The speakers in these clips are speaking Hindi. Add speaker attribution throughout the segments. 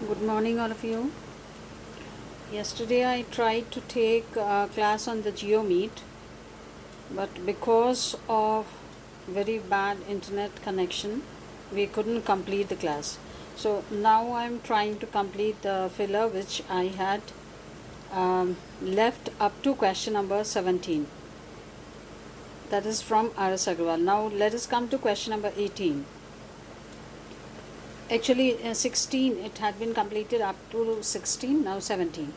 Speaker 1: Good morning, all of you. Yesterday I tried to take a class on the GeoMeet, but because of very bad internet connection, we couldn't complete the class. So now I'm trying to complete the filler which I had left up to question number 17. That is from R.S. Agarwal. Now let us come to question number 18. Actually, 16, it had been completed up to 16, now 17.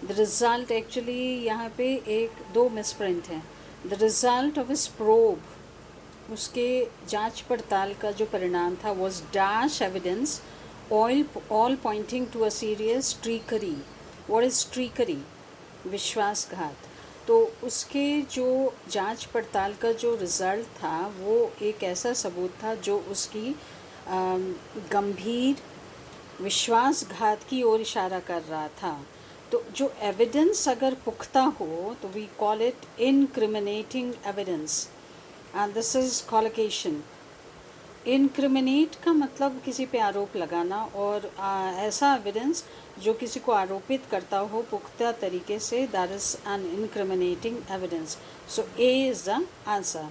Speaker 1: The result actually यहाँ पे एक दो मिसप्रिंट हैं. The result of his probe, उसके जांच पड़ताल का जो परिणाम था was dash evidence, all pointing to a serious trickery. What is trickery? विश्वासघात. तो उसके जो जांच पड़ताल का जो रिज़ल्ट था वो एक ऐसा सबूत था जो उसकी गंभीर विश्वासघात की ओर इशारा कर रहा था. तो जो एविडेंस अगर पुख्ता हो तो we call it incriminating evidence and this is collocation. Incriminate का मतलब किसी पे आरोप लगाना और ऐसा एविडेंस जो किसी को आरोपित करता हो पुख्ता तरीके से, that is an incriminating evidence. So A is the answer.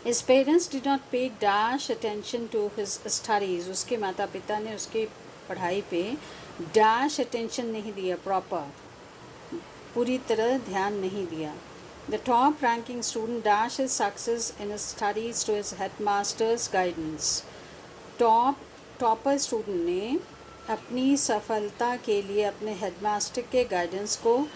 Speaker 1: His parents did not pay dash attention to his studies. उसके माता पिता ने उसके पढ़ाई पे dash attention नहीं दिया, proper पूरी तरह ध्यान नहीं दिया. The top ranking student dashed his success in his studies to his headmaster's guidance. Topper student ने अपनी सफलता के लिए अपने हेडमास्टर के गाइडेंस को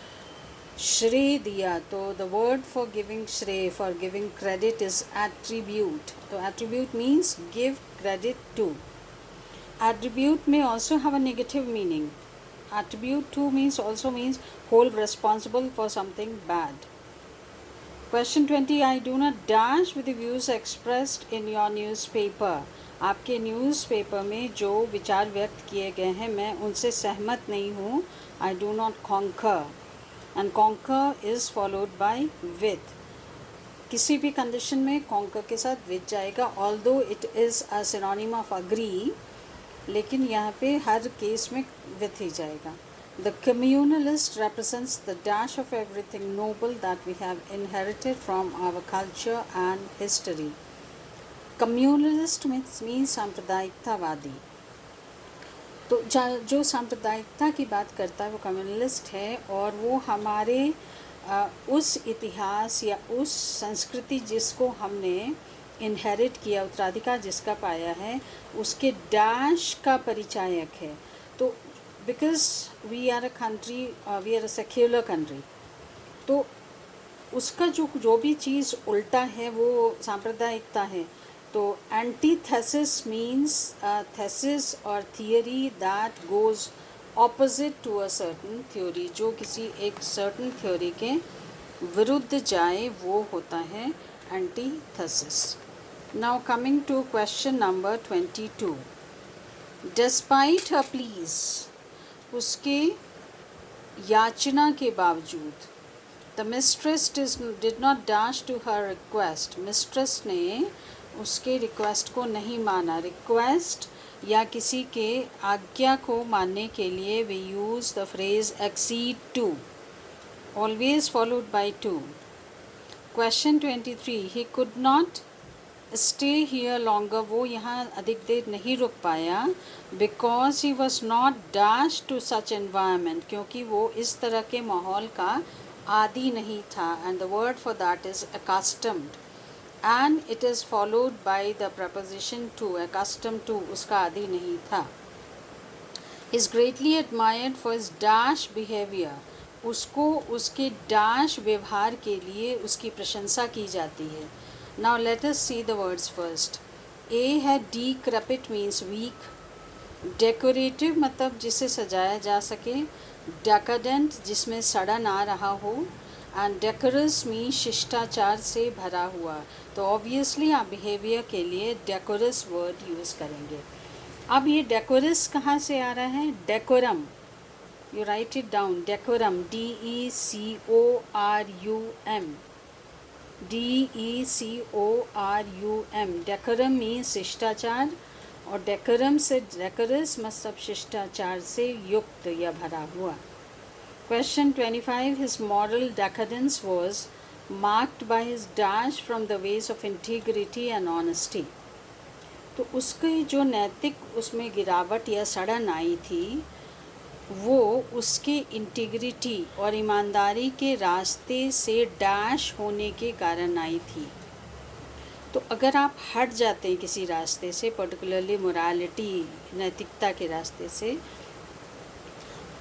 Speaker 1: श्रेय दिया. तो द वर्ड फॉर गिविंग श्रेय, for giving credit is attribute. तो attribute means give credit to. Attribute may also have a negative meaning. Attribute to means also means hold responsible for something bad. Question 20. I do not dash with the views expressed in your newspaper. आपके न्यूज़पेपर में जो विचार व्यक्त किए गए हैं मैं उनसे सहमत नहीं हूँ. I do not concur. And concur is followed by with. किसी भी कंडीशन में concur के साथ with जाएगा. Although it is a synonym of agree, लेकिन यहाँ पे हर केस में with ही जाएगा. The communalist represents the dash of everything noble that we have inherited from our culture and history. Communalist means सांप्रदायिकतावादी. तो जो सांप्रदायिकता की बात करता है वो कम्युनलिस्ट है और वो हमारे उस इतिहास या उस संस्कृति जिसको हमने इनहेरिट किया, उत्तराधिकार जिसका पाया है, उसके डैश का परिचायक है. तो because we are a country, we are a secular country, तो उसका जो भी चीज़ उल्टा है वो सांप्रदायिकता है. तो एंटीथेसिस मीन्स थेसिस और theory that goes opposite to a certain theory. जो किसी एक सर्टन थ्योरी के विरुद्ध जाए वो होता है antithesis. Now coming to question number 22. Despite her please, उसके याचना के बावजूद, the mistress did not dash to her request. Mistress ने उसके रिक्वेस्ट को नहीं माना. रिक्वेस्ट या किसी के आज्ञा को मानने के लिए we use the phrase accede to, always followed by to. Question 23. He could not stay here longer, वो यहाँ अधिक देर नहीं रुक पाया. Because he was not dash to such environment, क्योंकि वो इस तरह के माहौल का आदि नहीं था. And the word for that is accustomed. And it is followed by the preposition to. accustomed to उसका आदि नहीं था. Is greatly admired for his dash behaviour, उसको उसके डैश व्यवहार के लिए उसकी प्रशंसा की जाती है. Now let us see the words first. A है decrepit means weak. Decorative मतलब जिसे सजाया जा सके. Decadent जिसमें सड़न आ रहा हो. And decorous means शिष्टाचार से भरा हुआ. तो obviously आप behavior के लिए decorous word use करेंगे. अब ये decorous कहाँ से आ रहा है? Decorum. You write it down. Decorum. D-E-C-O-R-U-M. DECORUM. Decorum means शिष्टाचार और डेकोरम से डेकोरस मतलब शिष्टाचार से युक्त या भरा हुआ। Question 25, his moral decadence was marked by his dash from the ways of integrity and honesty. तो उसकी जो नैतिक उसमें गिरावट या सड़न आई थी वो उसके इंटीग्रिटी और ईमानदारी के रास्ते से डैश होने के कारण आई थी। तो अगर आप हट जाते हैं किसी रास्ते से, पर्टिकुलरली मोरालिटी नैतिकता के रास्ते से,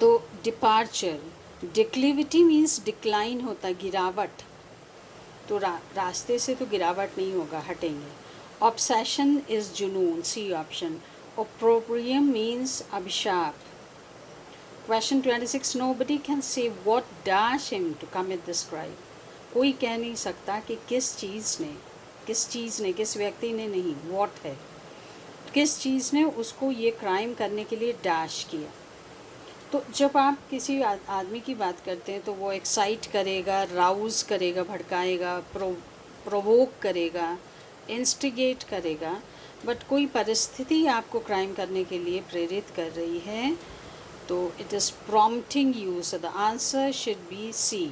Speaker 1: तो डिपार्चर, डिक्लिविटी मीन्स डिक्लाइन होता है, गिरावट। तो रास्ते से तो गिरावट नहीं होगा, हटेंगे। ऑब्सेशन इज़ जुनून, सी ऑप्शन। ओप्रोब्रियम मीन्स अभिशाप। Question 26, nobody can say what dash him to commit this crime। कोई कह नहीं सकता कि किस चीज़ ने, किस व्यक्ति ने नहीं, what है, किस चीज़ ने उसको ये क्राइम करने के लिए डैश किया। तो जब आप किसी आदमी की बात करते हैं तो वो एक्साइट करेगा, राउज़ करेगा, भड़काएगा, प्रोवोक करेगा, इंस्टिगेट करेगा, बट कोई परिस्थिति आपको क्राइम करने के लिए प्रेरित कर रही है तो it is prompting you, so the answer should be C.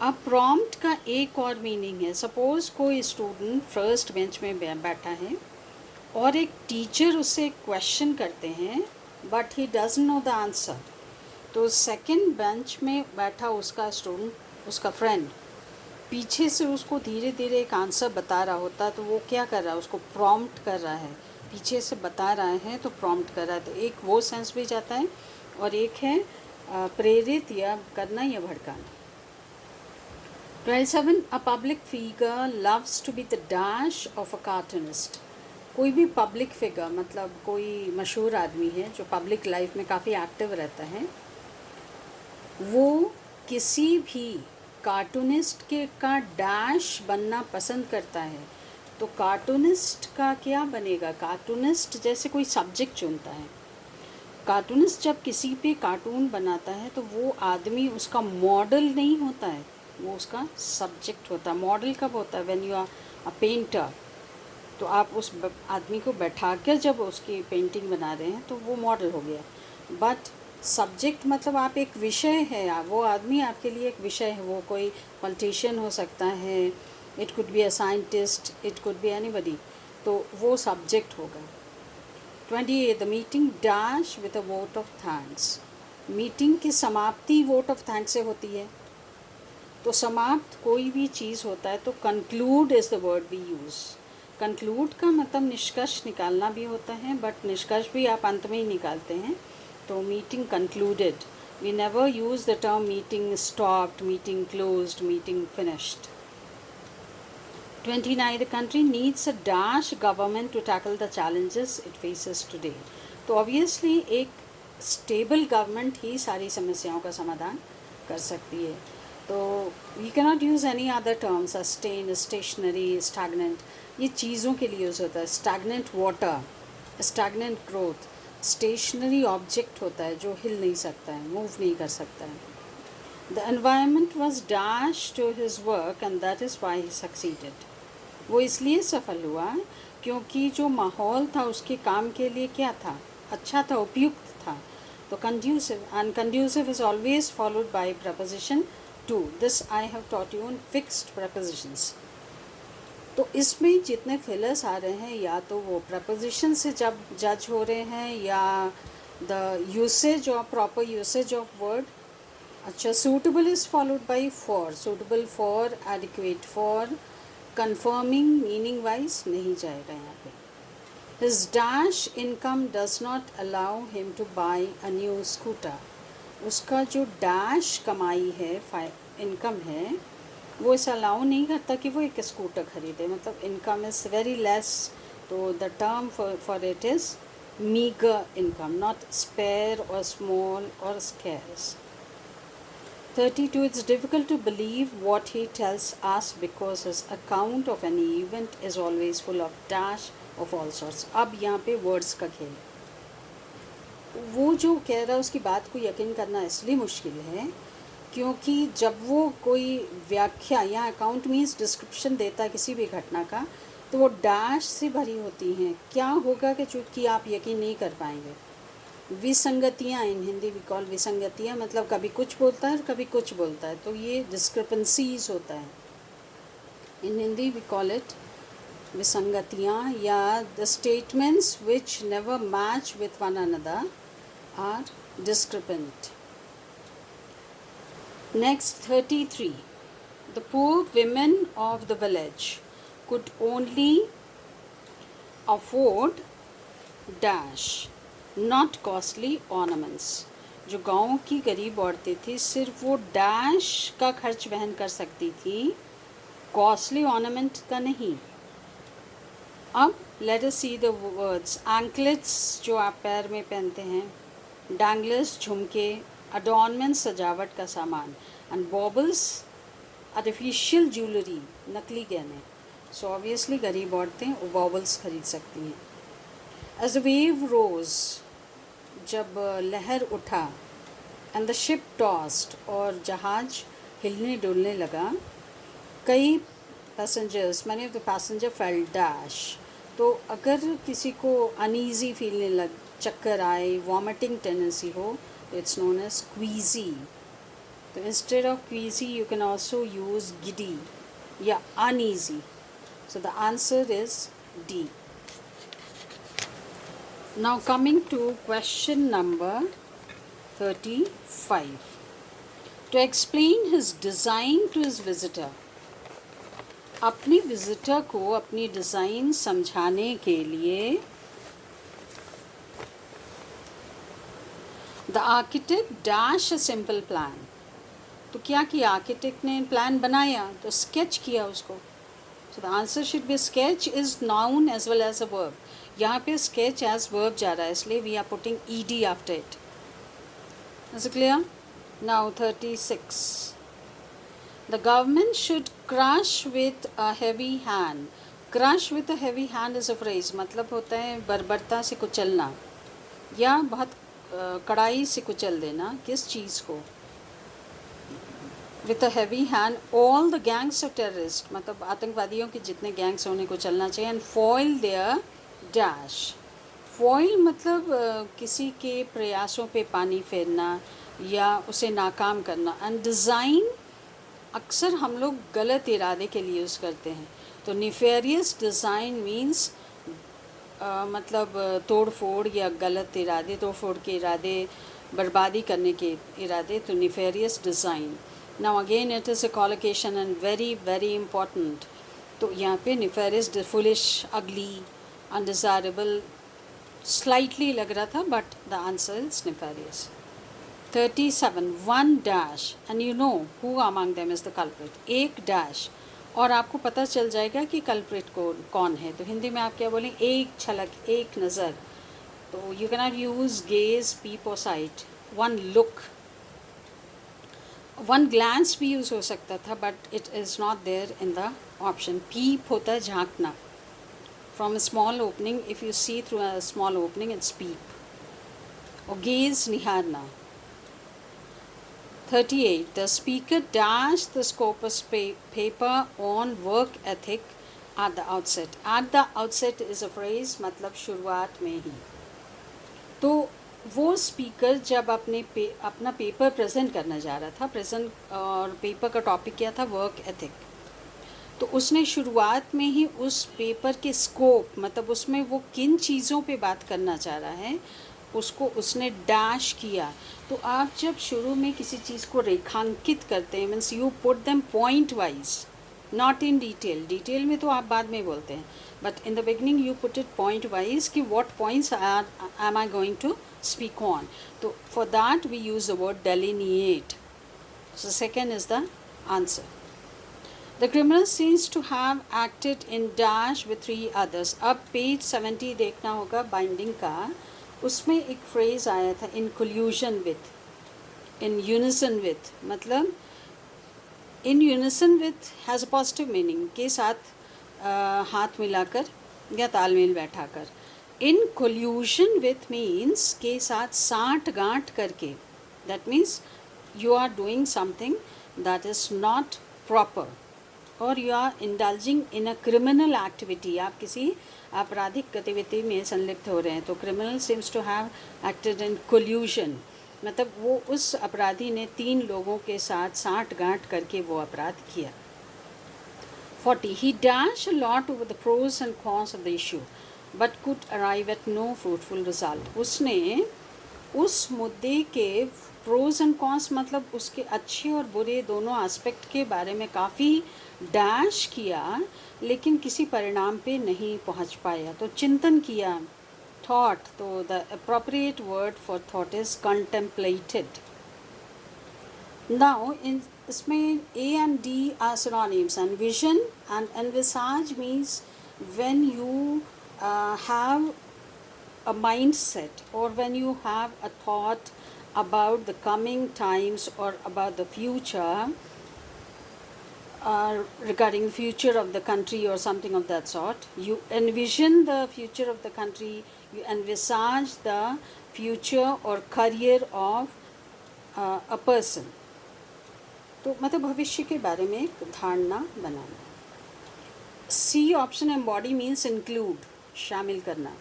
Speaker 1: अब प्रॉम्प्ट का एक और मीनिंग है, सपोज़ कोई स्टूडेंट फर्स्ट बेंच में बैठा है और एक टीचर उससे क्वेश्चन करते हैं but he doesn't know the answer. तो सेकंड बेंच में बैठा उसका स्टूडेंट, उसका फ्रेंड पीछे से उसको धीरे धीरे एक आंसर बता रहा होता, तो वो क्या कर रहा है, उसको प्रॉम्प्ट कर रहा है, पीछे से बता रहा है तो प्रॉम्प्ट कर रहा है। तो एक वो सेंस भी जाता है और एक है प्रेरित या करना या भड़काना। 27, a public figure loves to be the dash of a cartoonist. कोई भी पब्लिक फिगर मतलब कोई मशहूर आदमी है जो पब्लिक लाइफ में काफ़ी एक्टिव रहता है, वो किसी भी कार्टूनिस्ट के का डैश बनना पसंद करता है। तो कार्टूनिस्ट का क्या बनेगा, कार्टूनिस्ट जैसे कोई सब्जेक्ट चुनता है। कार्टूनिस्ट जब किसी पे कार्टून बनाता है तो वो आदमी उसका मॉडल नहीं होता है, वो उसका सब्जेक्ट होता है। मॉडल कब होता है, when you are a painter, तो आप उस आदमी को बैठा कर जब उसकी पेंटिंग बना रहे हैं तो वो मॉडल हो गया। बट सब्जेक्ट मतलब आप एक विषय है, वो आदमी आपके लिए एक विषय है। वो कोई पॉलिटिशियन हो सकता है, it could be a scientist, it could be anybody, तो वो सब्जेक्ट होगा। 28, the meeting dash with a vote of thanks. Meeting की समाप्ति वोट ऑफ थैंक्स से होती है। तो समाप्त कोई भी चीज़ होता है तो conclude is the word we use. Conclude का मतलब निष्कर्ष निकालना भी होता है, बट निष्कर्ष भी आप अंत में ही निकालते हैं। तो meeting concluded, we never use the term meeting stopped, meeting closed, meeting finished. 29, the country needs a dash government to tackle the challenges it faces today। तो ऑब्वियसली एक स्टेबल गवर्नमेंट ही सारी समस्याओं का समाधान कर सकती है। तो we cannot use any other term, sustain, stationary, stagnant, ये चीज़ों के लिए यूज़ होता है। Stagnant water, stagnant growth, stationary object होता है जो हिल नहीं सकता है, मूव नहीं कर सकता है। The environment was dash to his work and that is why he succeeded. वो इसलिए सफल हुआ क्योंकि जो माहौल था उसके काम के लिए क्या था, अच्छा था, उपयुक्त था। तो conducive, and conducive is always followed by preposition to. This I have taught you on fixed prepositions. तो इसमें जितने फिलर्स आ रहे हैं या तो वो प्रपोजिशन से जब जज हो रहे हैं या the usage of, proper usage of word. अच्छा, suitable is followed by for, suitable for, adequate for, confirming meaning wise नहीं जाएगा यहाँ पे। His dash income does not allow him to buy a new scooter. उसका जो डैश कमाई है, इनकम है, वो इसे अलाउ नहीं करता कि वो एक स्कूटर खरीदे, मतलब इनकम इज़ वेरी लेस। तो the term for it is meagre income, not spare और स्मॉल और scarce. 32, it's difficult to believe what he tells us because his account of an event is always full of dash of all sorts। अब यहाँ पे वर्ड्स का खेल, वो जो कह रहा है उसकी बात को यकीन करना इसलिए मुश्किल है क्योंकि जब वो कोई व्याख्या, यहाँ अकाउंट मीन्स डिस्क्रिप्शन देता है किसी भी घटना का, तो वो डैश से भरी होती हैं। क्या होगा कि चूँकि आप यकीन नहीं कर पाएंगे। विसंगतियाँ, इन हिंदी वी कॉल विसंगतियाँ, मतलब कभी कुछ बोलता है और कभी कुछ बोलता है, तो ये डिस्क्रिपेंसीज होता है। In Hindi we call it विसंगतियाँ, या the statements which never match with one another are discrepant. Next, 33. The poor women of the village could only afford dash, not costly ornaments. जो गांव की गरीब औरतें थी सिर्फ वो डैश का खर्च वहन कर सकती थी, कॉस्टली ऑर्नामेंट का नहीं। अब late us see the words. Anklets जो आप पैर में पहनते हैं, डैंगलर्स झुमके, अडॉर्नमेंट्स सजावट का सामान, एंड बॉबल्स आर्टिफिशियल ज्वेलरी नकली गहने। सो ऑब्वियसली गरीब औरतें वो बॉबल्स खरीद सकती हैं। एज द वेव रोज, जब लहर उठा, एंड द शिप टॉस्ड, और जहाज हिलने डुलने लगा, कई passengers, many of the passenger felt dash. तो अगर किसी को अनईजी फीलने लग, चक्कर आए, वॉमिटिंग टेंडेंसी हो, तो इट्स नोन एज क्वीजी। तो instead of queasy you can also use giddy या uneasy. So the answer is D. Now coming to question number 35. To explain his design to his visitor, अपनी विजिटर को अपनी डिज़ाइन समझाने के लिए the architect dash a simple plan. तो क्या किया आर्किटेक्ट ने? प्लान बनाया तो स्केच किया उसको। So the answer should be sketch is noun as well as a verb. यहाँ पे स्केच एज वर्ब जा रहा है, इसलिए we are putting ed after it. Is it clear? Now 36. The government should crush with a heavy hand. Crush with a heavy hand is a phrase, मतलब होता है बर्बरता से कुचलना या बहुत कड़ाई से कुचल देना। किस चीज़ को? With a heavy hand all the gangs of terrorists, मतलब आतंकवादियों के जितने गैंग्स हैं उन्हें कुचलना चाहिए। and foil their dash. foil मतलब किसी के प्रयासों पे पानी फेरना या उसे नाकाम करना। and design अक्सर हम लोग गलत इरादे के लिए यूज़ करते हैं। तो निफेरियस डिज़ाइन मीन्स मतलब तोड़ फोड़ या गलत इरादे, तोड़ फोड़ के इरादे, बर्बादी करने के इरादे, तो nefarious design. Now again it is a collocation and very very important. तो यहाँ पे nefarious, foolish, ugly, undesirable slightly लग रहा था, but the answer is nefarious. 37. One dash and you know who among them is the culprit. एक डैश और आपको पता चल जाएगा कि कल्प्रिट कौन है। तो हिंदी में आप क्या बोलें? एक झलक, एक नज़र। तो you can not use gaze, peep और sight. One look, one glance भी यूज़ हो सकता था, but it is not there in the option. Peep होता है झांकना। From a small opening, if you see through a small opening it's peep. और गेज निहारना। 38. The speaker dashed the scopus paper on work ethic at the outset. At the outset is a phrase, मतलब शुरुआत में ही। तो वो स्पीकर जब अपना पेपर प्रेजेंट करना जा रहा था, प्रेजेंट, और पेपर का टॉपिक क्या था? Work ethic. तो उसने शुरुआत में ही उस पेपर के स्कोप, मतलब उसमें वो किन चीज़ों पे बात करना चाह रहा है, उसको उसने डैश किया। तो आप जब शुरू में किसी चीज़ को रेखांकित करते हैं, means you put them point wise, not in detail. Detail में तो आप बाद में बोलते हैं, but in the beginning you put it point wise कि what points am I going to speak on. तो for that we use the word delineate. So second is the answer. The criminal seems to have acted in dash with 3 others. अब पेज 70 देखना होगा बाइंडिंग का, उसमें एक फ्रेज़ आया था in collusion with, in unison with, मतलब in unison with has a positive meaning, के साथ हाथ मिलाकर या तालमेल बैठाकर। इन कोल्यूशन विथ मीन्स के साथ साठ गांठ करके। That means you are doing something that is not proper. और you are indulging in a criminal activity, आप किसी आपराधिक गतिविधि में संलिप्त हो रहे हैं। तो criminal seems to have acted in collusion, मतलब वो उस अपराधी ने 3 लोगों के साथ साठ-गांठ करके वो अपराध किया। 40. He dashed a lot over the pros and cons of the issue, but could arrive at no fruitful result. उसने उस मुद्दे के प्रोज एंड कॉन्स, मतलब उसके अच्छे और बुरे दोनों एस्पेक्ट के बारे में काफ़ी डैश किया, लेकिन किसी परिणाम पे नहीं पहुंच पाया। तो चिंतन किया, थॉट, तो the appropriate word for thought is contemplated. Now इसमें A and D are synonyms, and vision and envisage means when you have a mindset or when you have a thought about the coming times or about the future, regarding the future of the country or something of that sort. You envision the future of the country, you envisage the future or career of a person. तो मतलब भविष्य के बारे में एक धारणा बनाना। C option embody means include, शामिल करना।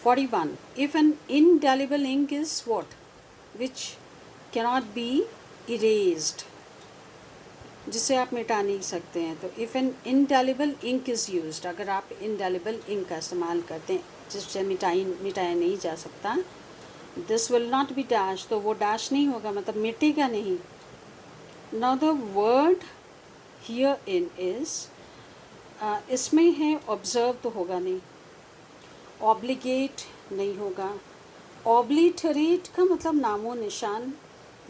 Speaker 1: 41. If an indelible ink is what? Which cannot be erased, जिसे आप मिटा नहीं सकते हैं। तो if an indelible ink is used, अगर आप indelible ink का इस्तेमाल करते हैं जिससे मिटाया नहीं जा सकता, this will not be dash, तो वो डैश नहीं होगा, मतलब मिटेगा नहीं। Now the word here in is, इसमें है ऑब्जर्व तो होगा नहीं, ऑब्लिगेट नहीं होगा, ऑब्लिटरेट का मतलब नामो निशान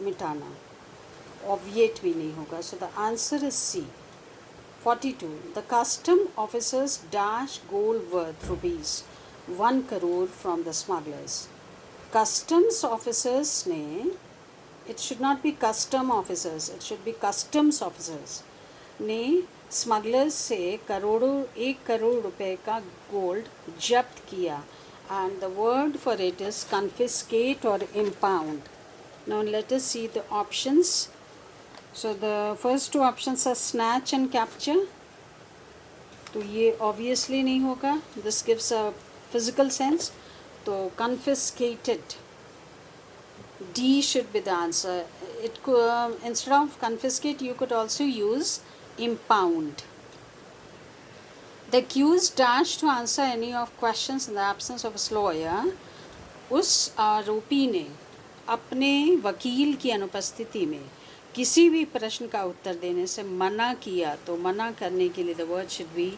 Speaker 1: मिटाना, ऑब्विएट भी नहीं होगा। So the answer is C. 42. The custom officers dash gold worth ₹1 crore from the smugglers. Customs officers ने, it should not be custom officers, it should be customs officers ने स्मगलर्स से 1 करोड़ रुपए का गोल्ड जब्त किया। And the word for it is confiscate और impound. Now let us see the options. So the first 2 options are snatch and capture, तो ये ऑब्वियसली नहीं होगा, this gives a physical sense, तो confiscated, D should be the answer. It could, instead of confiscate, you could also use impound. The accused dashed to answer any of questions in the absence of his lawyer. उस आरोपी ने अपने वकील की अनुपस्थिति में किसी भी प्रश्न का उत्तर देने से मना किया। तो मना करने के लिए the word should be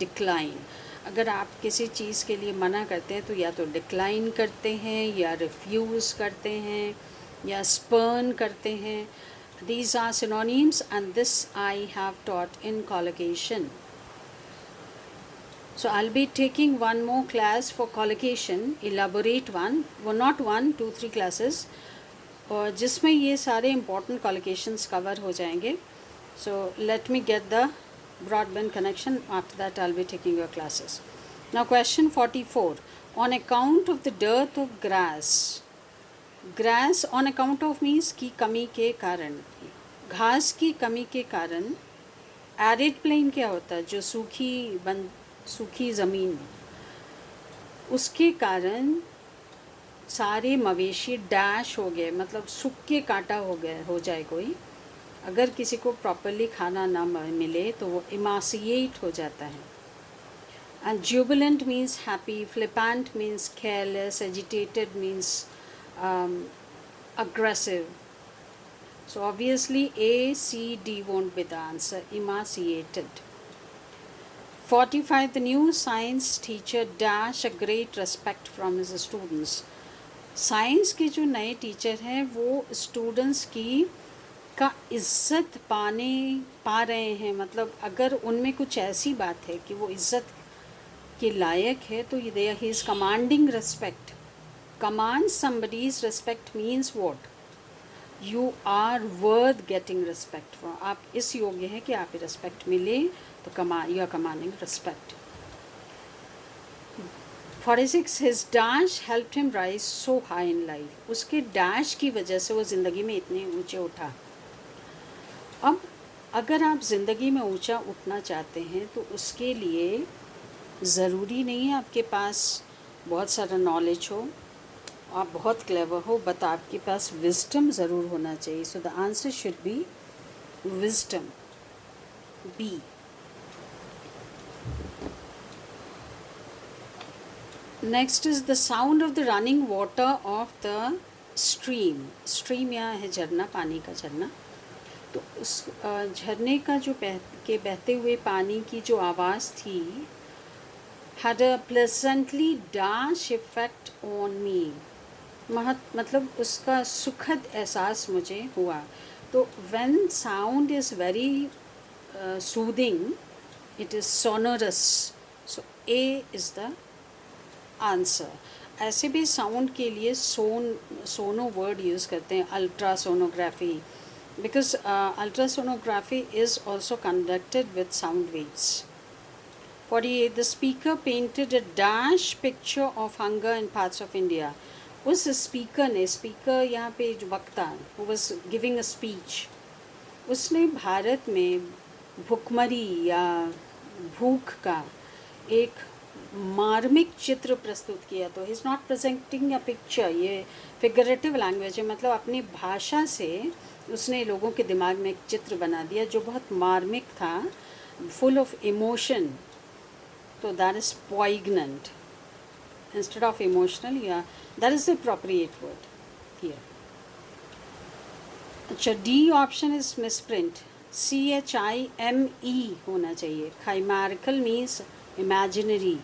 Speaker 1: decline. अगर आप किसी चीज़ के लिए मना करते हैं तो या तो डिक्लाइन करते हैं या रिफ्यूज़ करते हैं या स्पर्न करते हैं। These are synonyms and this I have taught in collocation. So I'll be taking one more class for collocation, elaborate one, well not 1, 2, 3 classes, और जिसमें ये सारे important collocations cover हो जाएंगे. So let me get the broadband connection, after that I'll be taking your classes. Now question 44. On account of the dearth of grass, grass on account of means की कमी के कारण, घास की कमी के कारण, एरिड प्लेन क्या होता है, जो सूखी ज़मीन, उसके कारण सारे मवेशी डैश हो गए, मतलब सूख के काटा हो जाए कोई, अगर किसी को प्रॉपरली खाना ना मिले तो वो इमासिएट हो जाता है। And Jubilant means happy, flippant means careless, agitated means aggressive. So obviously A, C, D won't be the answer, emaciated. 45. The new science teacher dash a great respect from his students. Science के जो नए टीचर हैं वो स्टूडेंट्स की का इज़्ज़त पा रहे हैं, मतलब अगर उनमें कुछ ऐसी बात है कि वो इज़्ज़त के लायक है तो ये he is commanding respect. Command somebody's respect means what? You are worth getting respect for. आप इस योग्य हैं कि आप respect मिले तो you are commanding respect. 46. His dash helped him rise so high in life. उसके dash की वजह से वो ज़िंदगी में इतने ऊंचे उठा। अब अगर आप ज़िंदगी में ऊंचा उठना चाहते हैं तो उसके लिए ज़रूरी नहीं है आपके पास बहुत सारा नॉलेज हो, आप बहुत क्लेवर हो, बट आपके पास विजडम ज़रूर होना चाहिए. So the answer should be wisdom, B. Next is the sound of the running water of the stream. Stream यहाँ है झरना, पानी का झरना. तो उस झरने का जो बहते हुए पानी की जो आवाज़ थी, had a pleasantly dash effect on me. मतलब उसका सुखद एहसास मुझे हुआ. तो when sound is very soothing, it is sonorous. So A is the answer. ऐसे भी साउंड के लिए सोनो वर्ड यूज़ करते हैं, ultrasonography, because ultrasonography is also conducted with sound waves. 48. The speaker painted a dash picture of hunger in parts of India. उस स्पीकर ने, स्पीकर यहाँ पे जो वक्ता, who was giving a speech, उसने भारत में भुखमरी या भूख का एक मार्मिक चित्र प्रस्तुत किया. तो he is not presenting a picture, ये फिगरेटिव लैंग्वेज है, मतलब अपनी भाषा से उसने लोगों के दिमाग में एक चित्र बना दिया जो बहुत मार्मिक था, फुल ऑफ इमोशन. तो that is poignant instead of emotional. Yeah, that is the appropriate word here. अच्छा, D option is misprint. CHIME होना चाहिए. Chimerical means imaginary,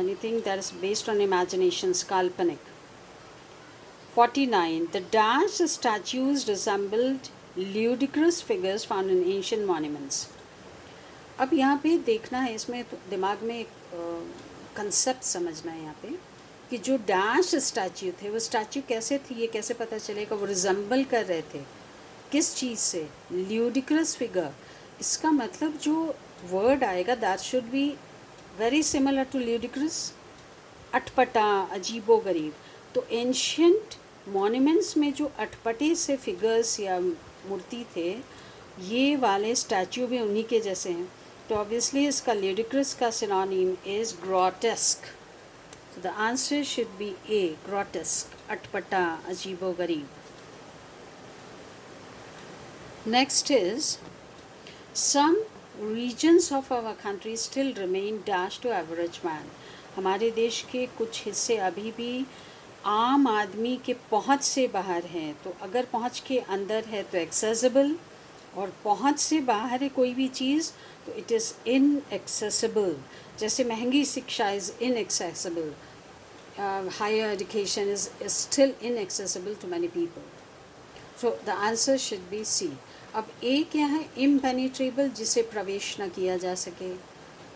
Speaker 1: anything that is based on imaginations, काल्पनिक. 49. The dash statues resembled ludicrous figures found in ancient monuments. अब यहाँ पे देखना है, इसमें दिमाग में एक कंसेप्ट समझना है यहाँ पे कि जो डैश स्टैच्यू थे वो स्टैच्यू कैसे थी, ये कैसे पता चलेगा. वो रिजेंबल कर रहे थे किस चीज़ से? Ludicrous figure. इसका मतलब जो वर्ड आएगा that should be very similar to ludicrous, अटपटा, अजीबो गरीब. तो एंशियंट मॉन्यूमेंट्स में जो अटपटे से फिगर्स या मूर्ति थे, ये वाले स्टैच्यू भी उन्हीं के जैसे हैं. तो ऑब्वियसली इसका ल्यूडिक्रस का synonym is grotesque. So the answer should be A, grotesque, अटपटा, अजीबो गरीब. Next is, some regions of our country still remain dash to average man. हमारे देश के कुछ हिस्से अभी भी आम आदमी के पहुंच से बाहर हैं. तो अगर पहुंच के अंदर है तो accessible, और पहुंच से बाहर है कोई भी चीज़ तो इट इज़ inaccessible. जैसे महंगी शिक्षा is inaccessible, higher education is still inaccessible to many people. So the answer should be C. अब A क्या है? impenetrable, जिसे प्रवेश न किया जा सके.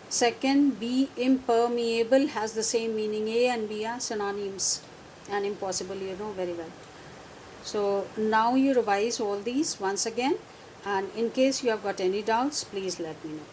Speaker 1: Second, B, impermeable, has the same meaning. A and B are synonyms, and impossible you know very well. So now you revise all these once again, and in case you have got any doubts, please let me know.